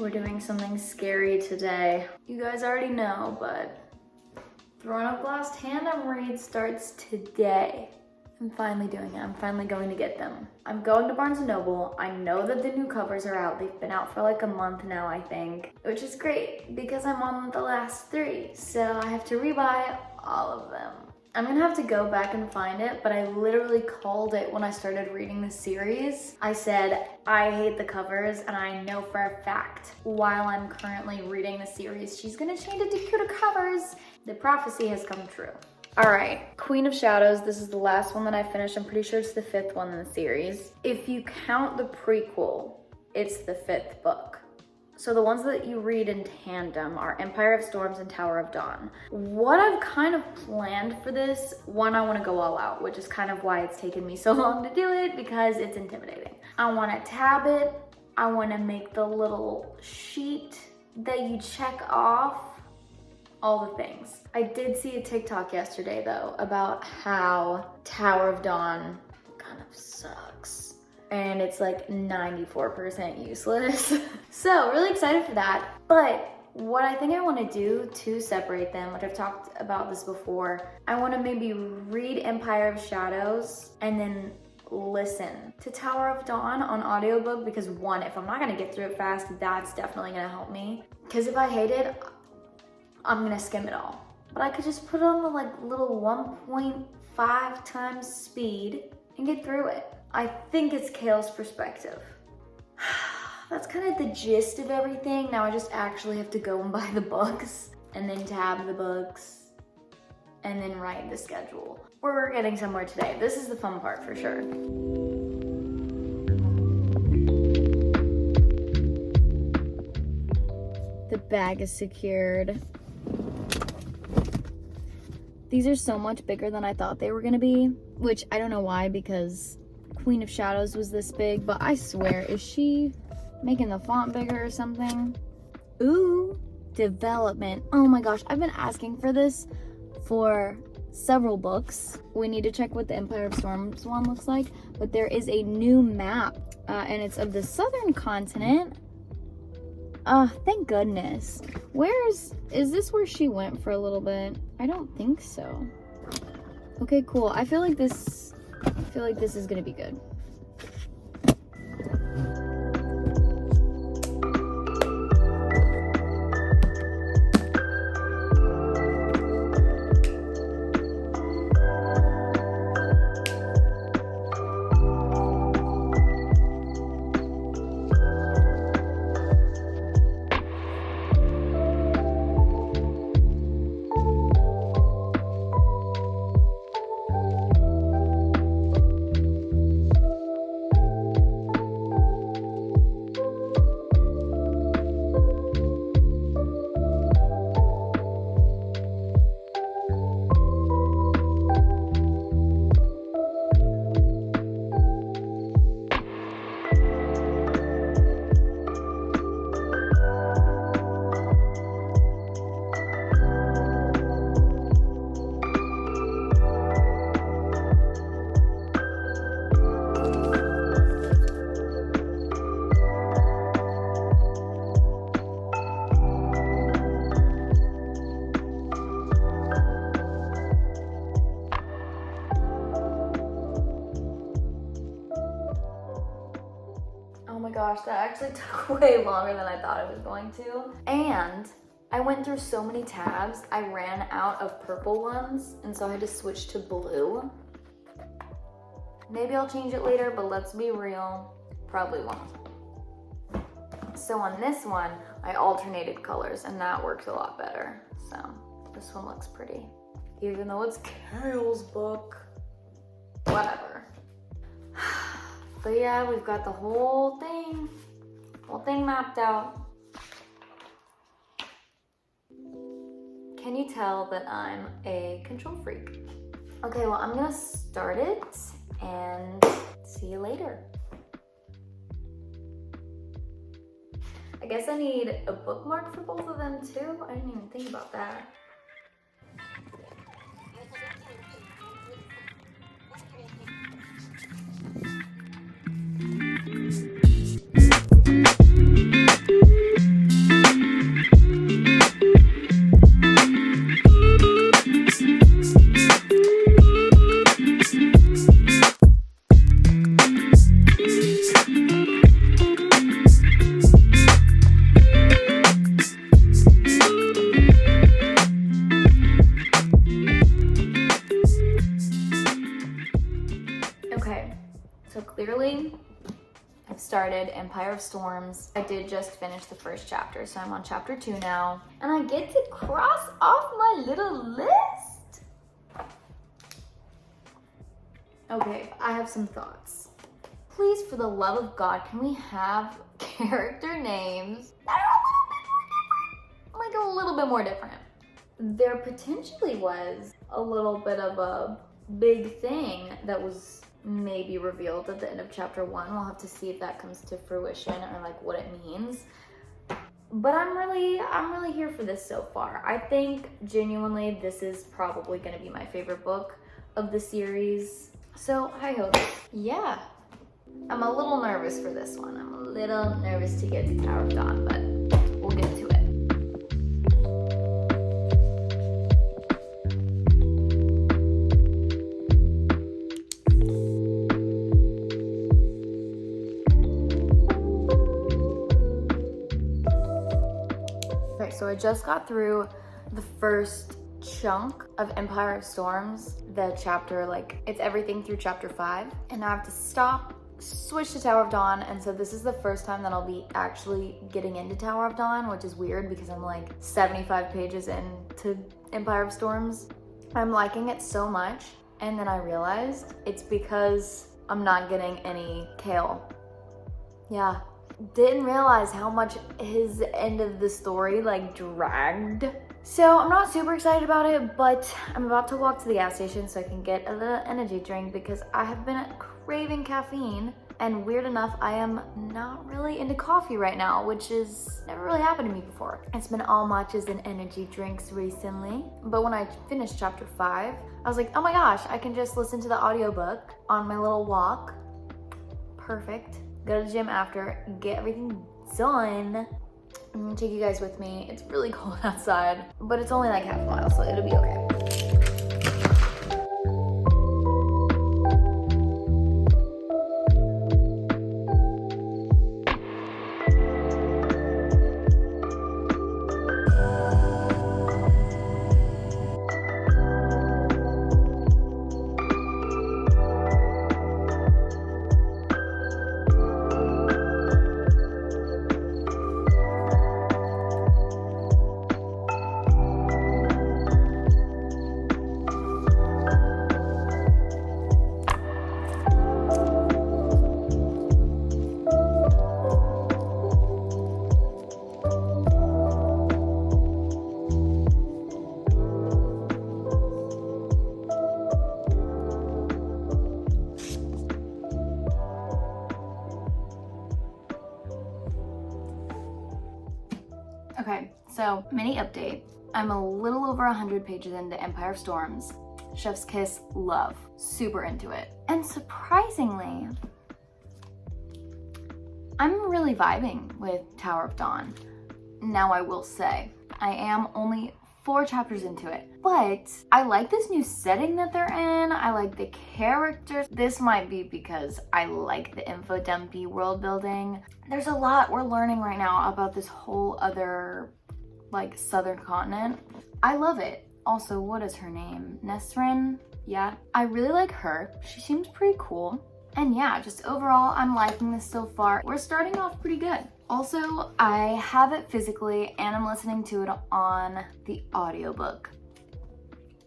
We're doing something scary today. You guys already know, but Throne of Glass Tandem read starts today. I'm finally doing it. I'm finally going to get them. I'm going to Barnes & Noble. I know that the new covers are out. They've been out for like a month now, I think, which is great because I'm on the last 3, so I have to rebuy all of them. I'm gonna have to go back and find it, but I literally called it when I started reading the series. I said, I hate the covers, and I know for a fact while I'm currently reading the series, she's gonna change it to cuter covers. The prophecy has come true. All right, Queen of Shadows. This is the last one that I finished. I'm pretty sure it's the 5th one in the series. If you count the prequel, it's the 5th book. So the ones that you read in tandem are Empire of Storms and Tower of Dawn. What I've kind of planned for this, one, I want to go all out, which is kind of why it's taken me so long to do it, because it's intimidating. I want to tab it. I want to make the little sheet that you check off, all the things. I did see a TikTok yesterday though about how Tower of Dawn kind of sucks. And it's like 94% useless. So really excited for that. But what I think I want to do to separate them, which I've talked about this before, I want to maybe read Empire of Shadows and then listen to Tower of Dawn on audiobook, because one, if I'm not going to get through it fast, that's definitely going to help me. Because if I hate it, I'm going to skim it all. But I could just put it on the like little 1.5 times speed and get through it. I think it's Kale's perspective. That's kind of the gist of everything. Now I just actually have to go and buy the books and then tab the books and then write the schedule. We're getting somewhere today. This is the fun part for sure. The bag is secured. These are so much bigger than I thought they were gonna be, which I don't know why, because Queen of Shadows was this big, but I swear, is she making the font bigger or something? Ooh, development. Oh my gosh, I've been asking for this for several books. We need to check what the Empire of Storms one looks like, but there is a new map, and it's of the southern continent. Thank goodness. Is this where she went for a little bit? I don't think so. Okay, cool. I feel like this is gonna be good. Gosh, that actually took way longer than I thought it was going to. And I went through so many tabs, I ran out of purple ones, and so I had to switch to blue. Maybe I'll change it later, but let's be real, probably won't. So on this one, I alternated colors, and that works a lot better. So this one looks pretty, even though it's Carol's book. Whatever. But yeah, we've got the whole thing mapped out. Can you tell that I'm a control freak? Okay, well, I'm gonna start it and see you later. I guess I need a bookmark for both of them too. I didn't even think about that. started Empire of Storms. I did just finish the first chapter, so I'm on chapter 2 now. And I get to cross off my little list. Okay, I have some thoughts. Please, for the love of God, can we have character names that are a little bit more different? There potentially was a little bit of a big thing that was maybe revealed at the end of chapter 1. We'll have to see if that comes to fruition or like what it means. But I'm really here for this so far. I think genuinely this is probably going to be my favorite book of the series. So high hopes. Yeah, I'm a little nervous for this one. I'm a little nervous to get to Tower of Dawn, but we'll get to it. Okay, so I just got through the first chunk of Empire of Storms, the chapter, like it's everything through chapter 5, and I have to stop, switch to Tower of Dawn, and so this is the first time that I'll be actually getting into Tower of Dawn, which is weird because I'm like 75 pages into Empire of Storms. I'm liking it so much, and then I realized it's because I'm not getting any Kale. Yeah, didn't realize how much his end of the story like dragged. So I'm not super excited about it, but I'm about to walk to the gas station so I can get a little energy drink because I have been craving caffeine, and weird enough, I am not really into coffee right now, which has never really happened to me before. It's been all matchas and energy drinks recently, but when I finished chapter 5, I was like, oh my gosh, I can just listen to the audiobook on my little walk. Perfect. Go to the gym after, get everything done. I'm gonna take you guys with me. It's really cold outside, but it's only like half a mile, so it'll be okay. Okay, so mini update. I'm a little over 100 pages into Empire of Storms. Chef's kiss, love. Super into it. And surprisingly, I'm really vibing with Tower of Dawn. Now I will say, I am only 4 chapters into it, but I like this new setting that they're in. I like the characters. This might be because I like the info dumpy world building. There's a lot we're learning right now about this whole other like southern continent. I love it. Also, what is her name? Nesrin? Yeah, I really like her. She seems pretty cool. And yeah, just overall, I'm liking this so far. We're starting off pretty good. Also, I have it physically and I'm listening to it on the audiobook.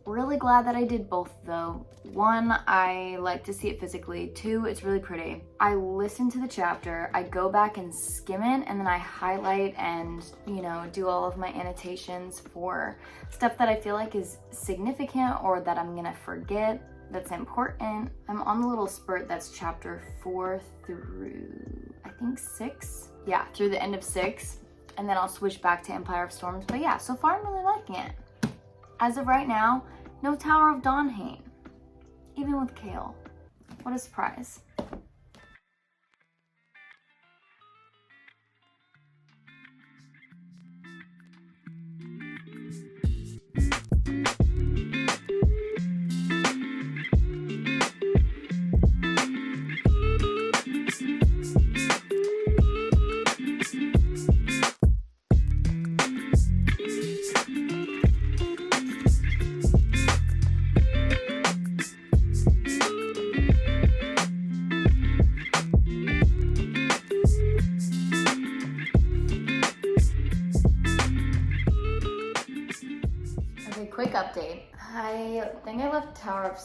Really glad that I did both though. 1, I like to see it physically. 2, it's really pretty. I listen to the chapter, I go back and skim it, and then I highlight and, you know, do all of my annotations for stuff that I feel like is significant or that I'm gonna forget that's important. I'm on the little spurt that's chapter 4 through, I think 6. Yeah, through the end of 6, and then I'll switch back to Empire of Storms. But yeah, so far I'm really liking it. As of right now, no Tower of Dawn hate, even with Kale. What a surprise. Okay, quick update. I think I left Tower of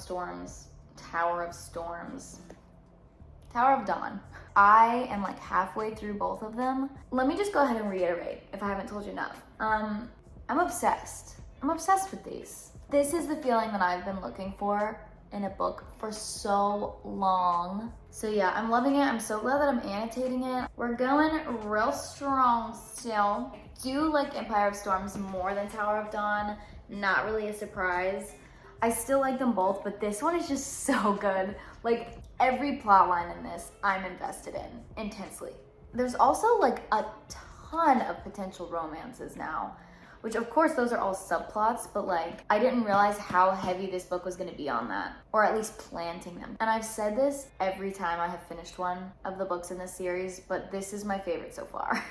Dawn. I am like halfway through both of them. Let me just go ahead and reiterate if I haven't told you enough. I'm obsessed. I'm obsessed with these. This is the feeling that I've been looking for in a book for so long. So yeah, I'm loving it. I'm so glad that I'm annotating it. We're going real strong still. Do like Empire of Storms more than Tower of Dawn. Not really a surprise. I still like them both, but this one is just so good. Like every plot line in this, I'm invested in intensely. There's also like a ton of potential romances now, which of course those are all subplots, but like I didn't realize how heavy this book was gonna be on that, or at least planting them. And I've said this every time I have finished one of the books in this series, but this is my favorite so far.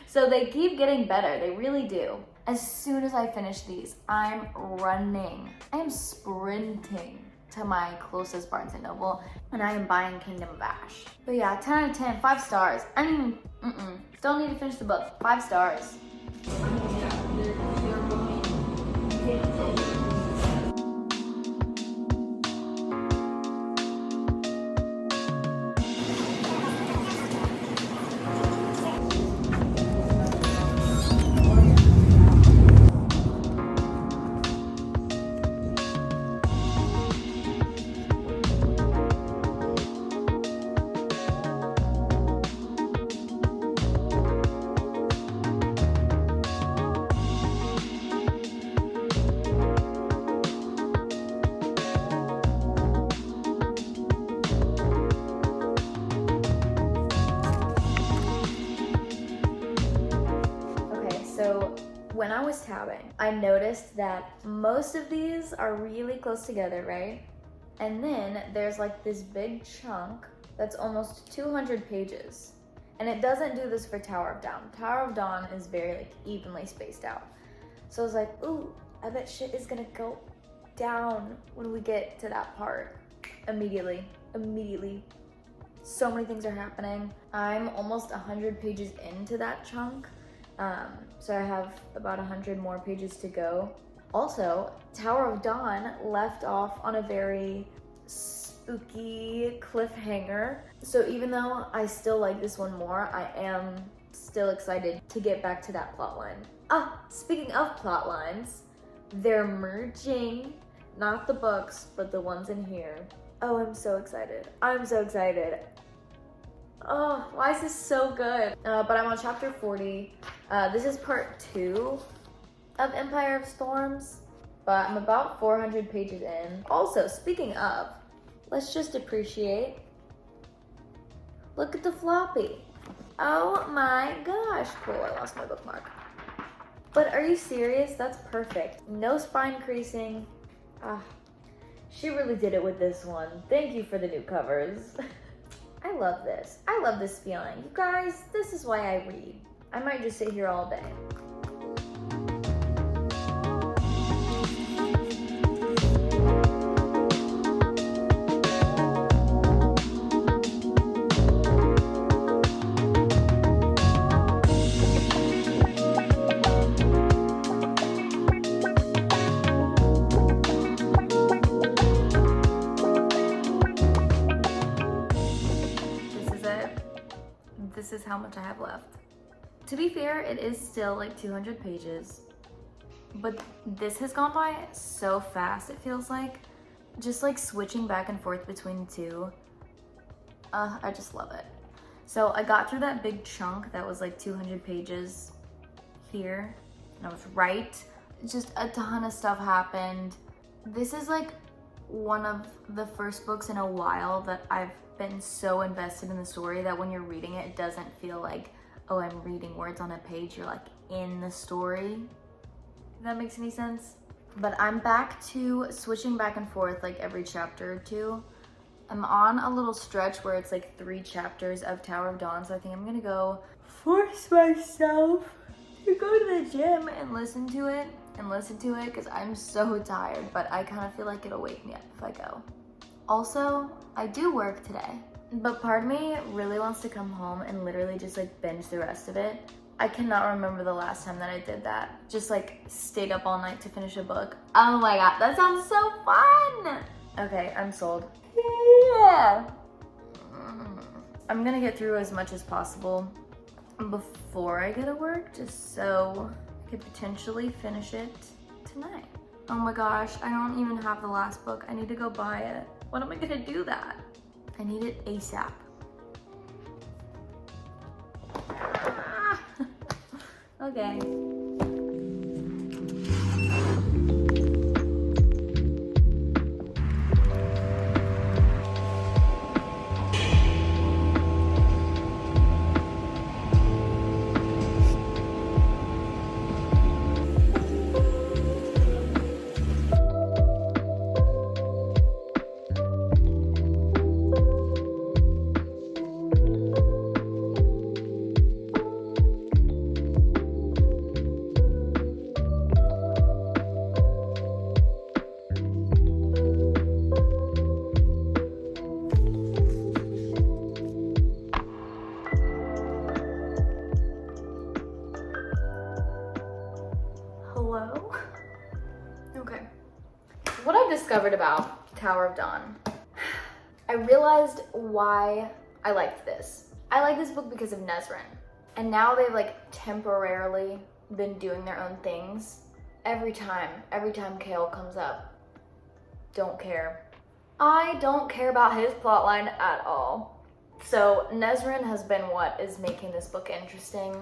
So they keep getting better, they really do. As soon as I finish these, I'm running. I am sprinting to my closest Barnes & Noble, and I am buying Kingdom of Ash. But yeah, 10 out of 10, 5 stars. I mean, don't need to finish the book, 5 stars. So when I was tabbing, I noticed that most of these are really close together, right? And then there's like this big chunk that's almost 200 pages. And it doesn't do this for Tower of Dawn. Tower of Dawn is very like evenly spaced out. So I was like, ooh, I bet shit is gonna go down when we get to that part. Immediately. So many things are happening. I'm almost 100 pages into that chunk. So I have about 100 more pages to go. Also, Tower of Dawn left off on a very spooky cliffhanger. So even though I still like this one more, I am still excited to get back to that plot line. Speaking of plot lines, they're merging, not the books, but the ones in here. Oh, I'm so excited. Oh, why is this so good? But I'm on chapter 40. This is part 2 of Empire of Storms, but I'm about 400 pages in. Also, speaking of, let's just appreciate. Look at the floppy. Oh my gosh. Cool, I lost my bookmark. But are you serious? That's perfect. No spine creasing. She really did it with this one. Thank you for the new covers. I love this. I love this feeling. You guys, this is why I read. I might just sit here all day. This is how much I have left. To be fair, it is still like 200 pages, but this has gone by so fast, it feels like. Just like switching back and forth between the two. I just love it. So I got through that big chunk that was like 200 pages here, and I was right. Just a ton of stuff happened. This is like one of the first books in a while that I've been so invested in the story that when you're reading it, it doesn't feel like, oh, I'm reading words on a page. You're like in the story. If that makes any sense. But I'm back to switching back and forth like every chapter or two. I'm on a little stretch where it's like 3 chapters of Tower of Dawn, so I think I'm gonna go force myself to go to the gym and listen to it because I'm so tired, but I kind of feel like it'll wake me up if I go. Also, I do work today, but part of me really wants to come home and literally just like binge the rest of it. I cannot remember the last time that I did that. Just like stayed up all night to finish a book. Oh my god, that sounds so fun! Okay, I'm sold. Yeah! I'm gonna get through as much as possible before I go to work, just so I could potentially finish it tonight. Oh my gosh, I don't even have the last book. I need to go buy it. When am I gonna do that? I need it ASAP. Okay. Hello? Okay. What I've discovered about Tower of Dawn, I realized why I liked this. I like this book because of Nesrin. And now they've like temporarily been doing their own things. Every time Kale comes up, don't care. I don't care about his plotline at all. So Nesrin has been what is making this book interesting.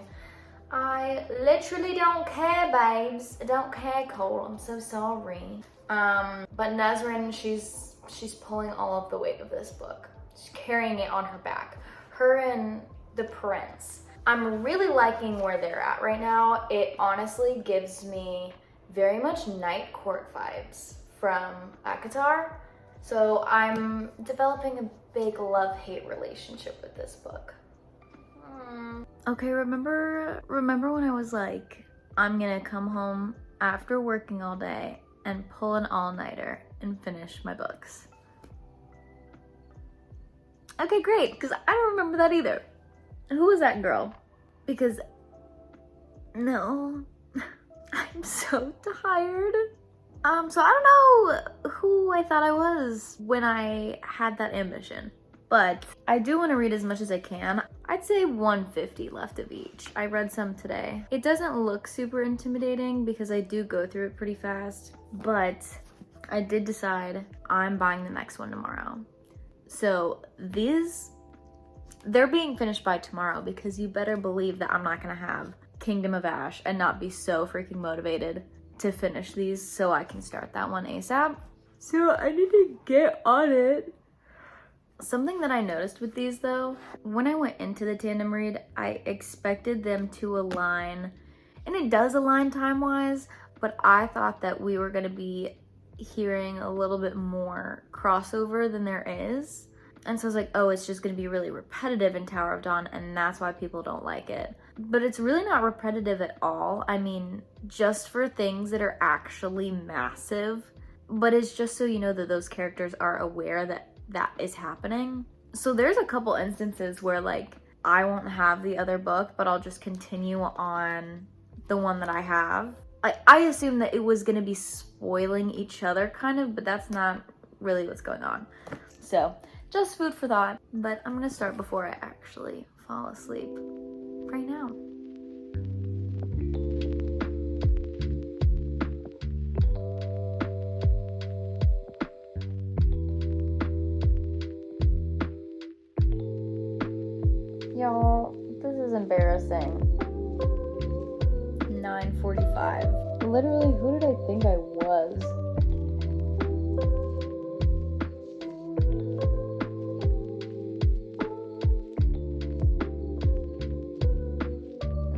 I literally don't care, babes. I don't care, Cole. I'm so sorry. But Nesrin, she's pulling all of the weight of this book. She's carrying it on her back. Her and the prince. I'm really liking where they're at right now. It honestly gives me very much Night Court vibes from ACOTAR. So I'm developing a big love-hate relationship with this book. Okay, remember when I was like, I'm gonna come home after working all day and pull an all-nighter and finish my books? Okay, great, because I don't remember that either. Who was that girl? Because, no, I'm so tired. So I don't know who I thought I was when I had that ambition. But I do want to read as much as I can. I'd say 150 left of each. I read some today. It doesn't look super intimidating because I do go through it pretty fast, but I did decide I'm buying the next one tomorrow. So they're being finished by tomorrow because you better believe that I'm not gonna have Kingdom of Ash and not be so freaking motivated to finish these so I can start that one ASAP. So I need to get on it. Something that I noticed with these though, when I went into the tandem read, I expected them to align, and it does align time-wise, but I thought that we were gonna be hearing a little bit more crossover than there is. And so I was like, oh, it's just gonna be really repetitive in Tower of Dawn, and that's why people don't like it. But it's really not repetitive at all. I mean, just for things that are actually massive, but it's just so you know that those characters are aware that that is happening. So there's a couple instances where like I won't have the other book, but I'll just continue on the one that I have. I assume that it was gonna be spoiling each other kind of, but that's not really what's going on. So just food for thought, but I'm gonna start before I actually fall asleep right now. Y'all, this is embarrassing. 9:45. Literally, who did I think I was?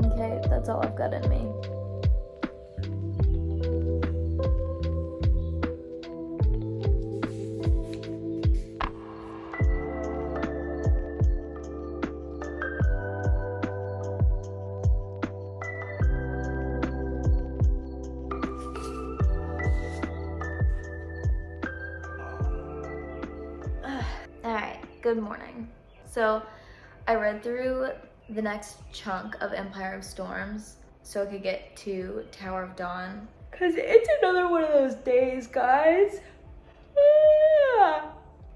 Okay, that's all I've got in me. Alright, good morning. So I read through the next chunk of Empire of Storms so I could get to Tower of Dawn. Cause it's another one of those days, guys.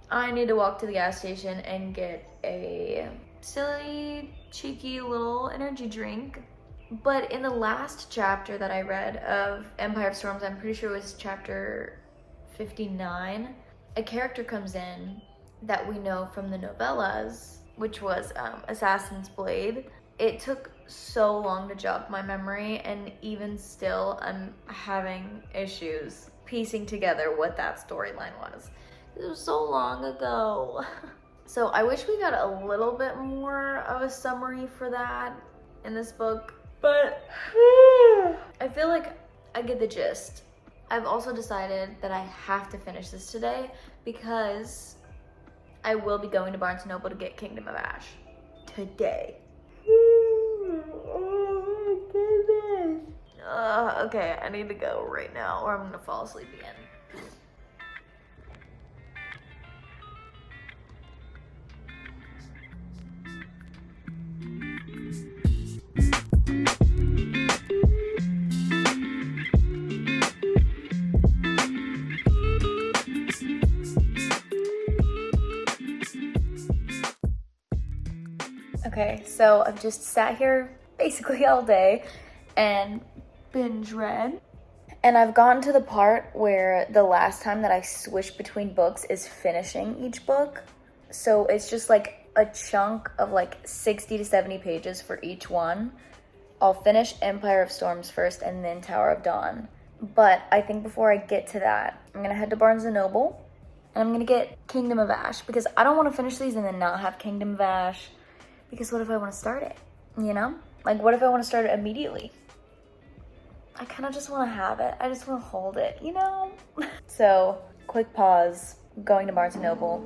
I need to walk to the gas station and get a silly, cheeky little energy drink. But in the last chapter that I read of Empire of Storms, I'm pretty sure it was chapter 59, a character comes in that we know from the novellas, which was Assassin's Blade. It took so long to jog my memory, and even still, I'm having issues piecing together what that storyline was. It was so long ago. So I wish we got a little bit more of a summary for that in this book, but I feel like I get the gist. I've also decided that I have to finish this today because I will be going to Barnes & Noble to get Kingdom of Ash today. Oh my goodness. Okay, I need to go right now or I'm gonna fall asleep again. Okay, so I've just sat here basically all day and binge read. And I've gotten to the part where the last time that I switch between books is finishing each book. So it's just like a chunk of like 60 to 70 pages for each one. I'll finish Empire of Storms first and then Tower of Dawn. But I think before I get to that, I'm gonna head to Barnes & Noble and I'm gonna get Kingdom of Ash because I don't wanna finish these and then not have Kingdom of Ash. Because what if I want to start it, you know? Like, what if I want to start it immediately? I kind of just want to have it. I just want to hold it, you know? So, quick pause, going to Barnes & Noble.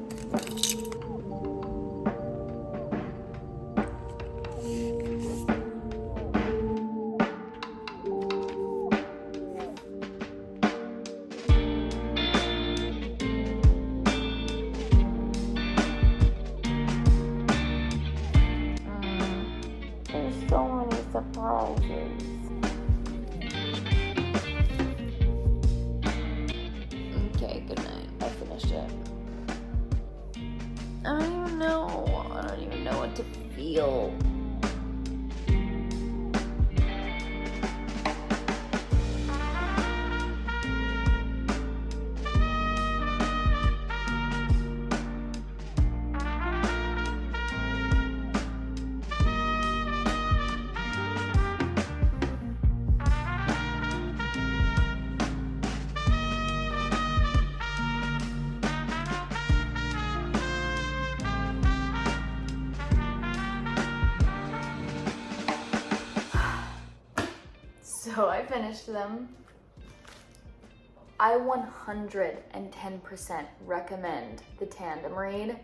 So many surprises. Okay, good night. I finished it. I don't even know. I don't even know what to feel. So I finished them. I 110% recommend the Tandem read.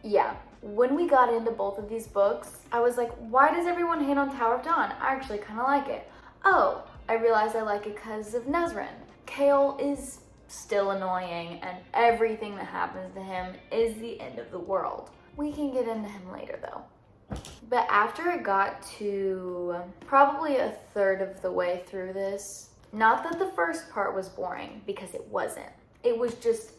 Yeah, when we got into both of these books, I was like, why does everyone hate on Tower of Dawn? I actually kind of like it. Oh, I realized I like it because of Nezrin. Kale is still annoying and everything that happens to him is the end of the world. We can get into him later though. But after it got to probably a third of the way through this, not that the first part was boring, because it wasn't. It was just,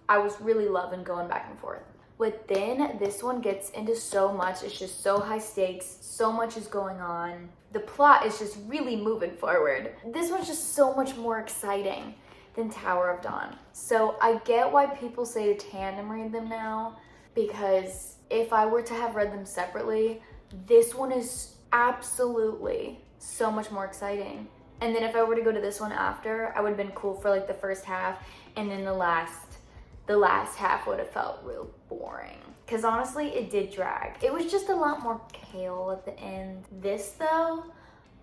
I was really loving going back and forth. But then this one gets into so much, it's just so high stakes, so much is going on. The plot is just really moving forward. This one's just so much more exciting than Tower of Dawn. So I get why people say to tandem read them now, because if I were to have read them separately, this one is absolutely so much more exciting. And then if I were to go to this one after, I would have been cool for like the first half, and then the last half would have felt real boring. Because honestly, it did drag. It was just a lot more Kale at the end. This though,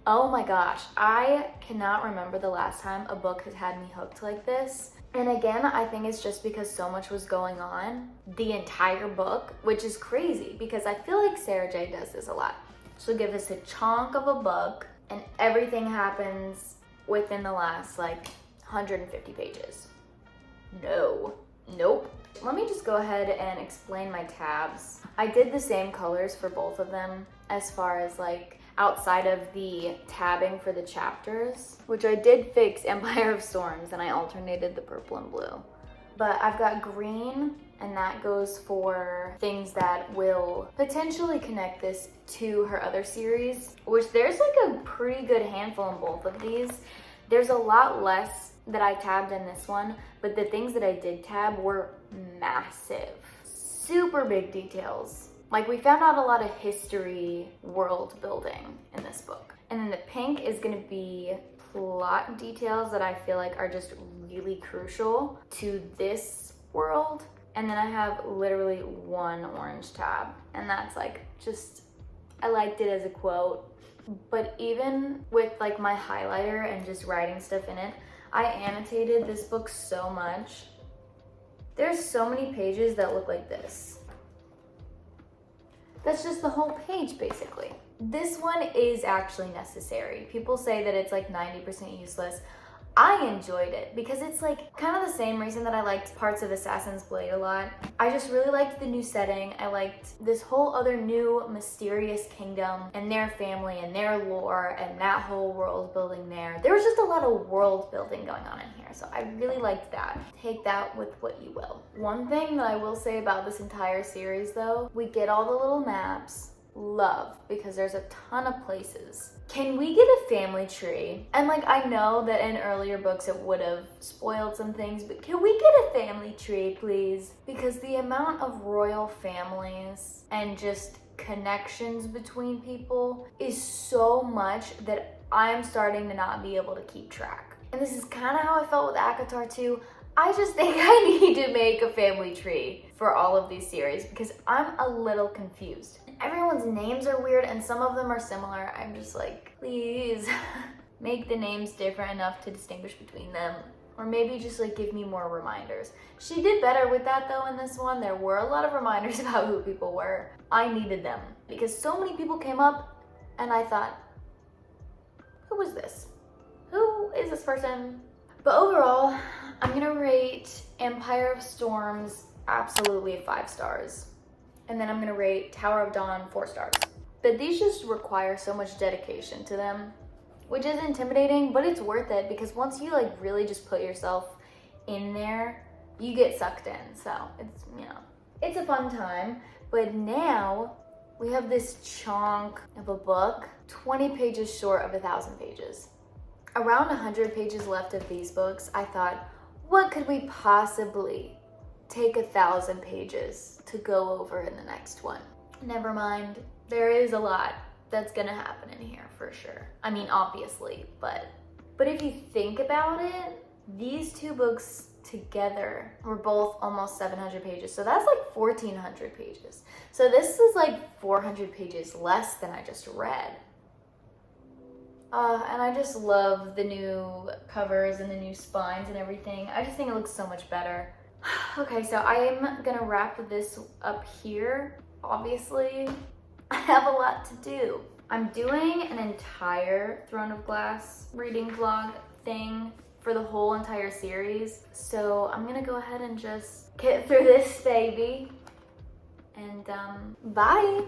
oh my gosh, I cannot remember the last time a book has had me hooked like this. And again, I think it's just because so much was going on the entire book, which is crazy because I feel like Sarah J does this a lot. She'll give us a chunk of a book and everything happens within the last like 150 pages. No, Nope. Let me just go ahead and explain my tabs. I did the same colors for both of them as far as like outside of the tabbing for the chapters, which I did fix Empire of Storms and I alternated the purple and blue. But I've got green, and that goes for things that will potentially connect this to her other series, which there's like a pretty good handful in both of these. There's a lot less that I tabbed in this one, but the things that I did tab were massive. Super big details. Like, we found out a lot of history world building in this book. And then the pink is gonna be plot details that I feel like are just really crucial to this world. And then I have literally one orange tab, and that's like just, I liked it as a quote. But even with like my highlighter and just writing stuff in it, I annotated this book so much. There's so many pages that look like this. That's just the whole page, basically. This one is actually necessary. People say that it's like 90% useless. I enjoyed it because it's like kind of the same reason that I liked parts of Assassin's Blade a lot. I just really liked the new setting. I liked this whole other new mysterious kingdom and their family and their lore and that whole world building there. There was just a lot of world building going on in here, so I really liked that. Take that with what you will. One thing that I will say about this entire series though, we get all the little maps. Love, because there's a ton of places. Can we get a family tree? And like, I know that in earlier books it would have spoiled some things, but can we get a family tree, please? Because the amount of royal families and just connections between people is so much that I'm starting to not be able to keep track. And this is kind of how I felt with ACOTAR too. I just think I need to make a family tree for all of these series because I'm a little confused. Everyone's names are weird and some of them are similar. I'm just like, please make the names different enough to distinguish between them. Or maybe just like give me more reminders. She did better with that though in this one. There were a lot of reminders about who people were. I needed them because so many people came up and I thought, who is this? Who is this person? But overall, I'm gonna rate Empire of Storms absolutely 5 stars. And then I'm gonna rate Tower of Dawn 4 stars. But these just require so much dedication to them, which is intimidating, but it's worth it because once you like really just put yourself in there, you get sucked in. So it's, you know, it's a fun time. But now we have this chunk of a book, 20 pages short of 1,000 pages. Around 100 pages left of these books, I thought, what could we possibly take 1,000 pages to go over in the next one? Never mind, there is a lot that's gonna happen in here for sure. I mean, obviously, but if you think about it, these two books together were both almost 700 pages. So that's like 1,400 pages. So this is like 400 pages less than I just read. And I just love the new covers and the new spines and everything. I just think it looks so much better. Okay, so I'm gonna wrap this up here. Obviously, I have a lot to do. I'm doing an entire Throne of Glass reading vlog thing for the whole entire series. So I'm gonna go ahead and just get through this baby. And bye.